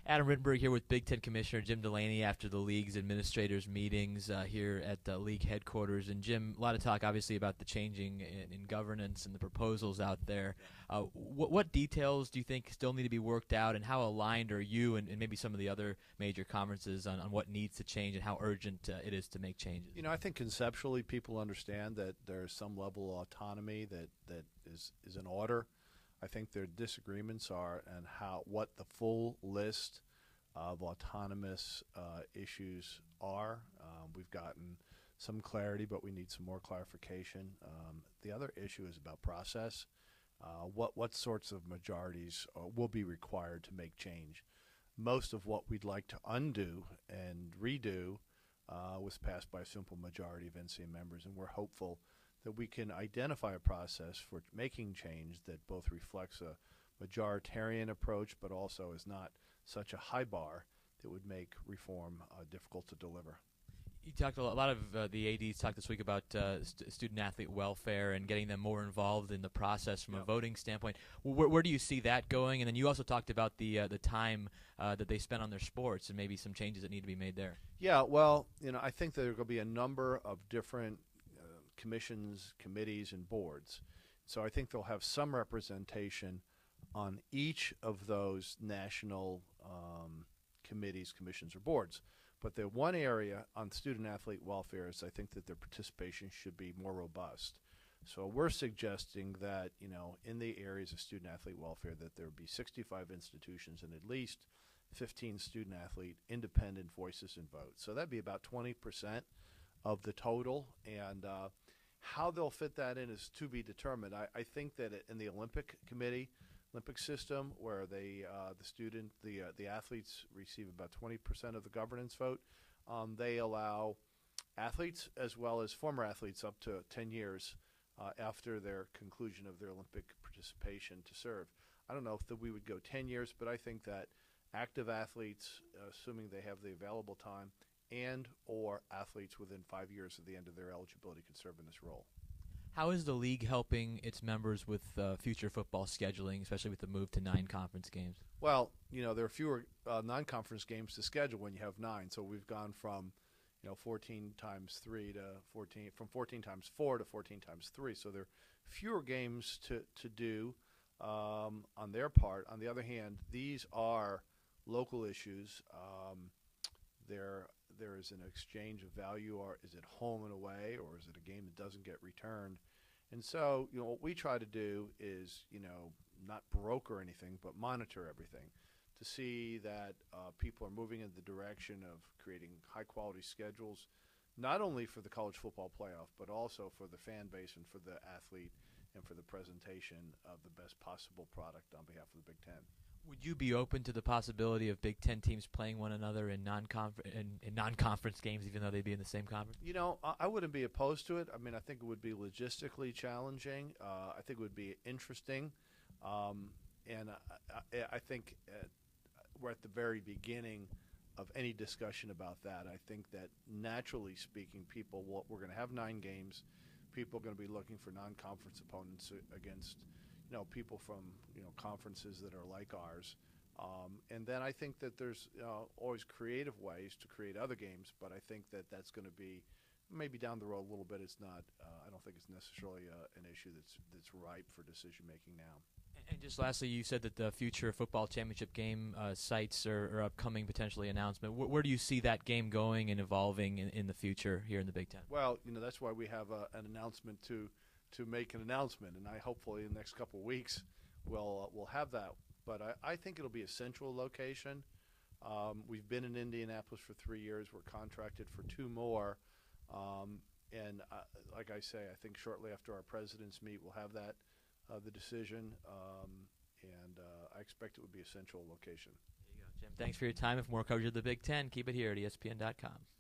Adam Rittenberg here with Big Ten Commissioner Jim Delany after the league's administrators meetings here at the league headquarters. And Jim, a lot of talk obviously about the changing in governance and the proposals out there. What details do you think still need to be worked out, and how aligned are you and maybe some of the other major conferences on what needs to change and how urgent it is to make changes? You know, I think conceptually people understand that there's some level of autonomy that is in order. I think their disagreements are on what the full list of autonomous issues are. We've gotten some clarity, but we need some more clarification. The other issue is about process. What sorts of majorities will be required to make change? Most of what we'd like to undo and redo was passed by a simple majority of NCA members, and we're hopeful that we can identify a process for making change that both reflects a majoritarian approach but also is not such a high bar that would make reform difficult to deliver. You talked a lot of the ADs talked this week about student-athlete welfare and getting them more involved in the process from a voting standpoint. Where do you see that going? And then you also talked about the time that they spend on their sports and maybe some changes that need to be made there. Yeah, well, you know, I think there are going to be a number of different commissions, committees, and boards. So I think they'll have some representation on each of those national committees, commissions, or boards. But the one area on student-athlete welfare is I think that their participation should be more robust. So we're suggesting that, you know, in the areas of student-athlete welfare that there be 65 institutions and at least 15 student-athlete independent voices and votes. So that'd be about 20% of the total, and how they'll fit that in is to be determined. I think that in the Olympic Committee, Olympic system, where the athletes receive about 20% of the governance vote, they allow athletes as well as former athletes up to 10 years after their conclusion of their Olympic participation to serve. I don't know if we would go 10 years, but I think that active athletes, assuming they have the available time, and or athletes within 5 years of the end of their eligibility can serve in this role. How is the league helping its members with future football scheduling, especially with the move to 9 conference games? Well, you know, there are fewer non-conference games to schedule when you have 9. So we've gone from, 14 times 3 to 14, from 14 times 4 to 14 times 3. So there are fewer games to do on their part. On the other hand, these are local issues. There is an exchange of value, or is it home and away, or is it a game that doesn't get returned? And so, what we try to do is, not broker anything, but monitor everything to see that people are moving in the direction of creating high-quality schedules, not only for the college football playoff, but also for the fan base and for the athlete and for the presentation of the best possible product on behalf of the Big Ten. Would you be open to the possibility of Big Ten teams playing one another in non-conference games, even though they'd be in the same conference? I wouldn't be opposed to it. I mean, I think it would be logistically challenging. I think it would be interesting. And I think we're at the very beginning of any discussion about that. I think that naturally speaking, we're going to have 9 games. People are going to be looking for non-conference opponents against people from conferences that are like ours, and then I think that there's always creative ways to create other games, but I think that that's going to be maybe down the road a little bit. It's not. I don't think it's necessarily an issue that's ripe for decision making now. And just lastly, you said that the future football championship game sites are upcoming potentially announcement. Where do you see that game going and evolving in the future here in the Big Ten? Well, that's why we have an announcement to make an announcement, and I hopefully in the next couple of weeks we'll have that. But I think it'll be a central location. We've been in Indianapolis for 3 years. We're contracted for 2 more. And like I say, I think shortly after our presidents meet, we'll have the decision. And I expect it would be a central location. There you go, Jim. Thanks for your time. For more coverage of the Big Ten, keep it here at ESPN.com.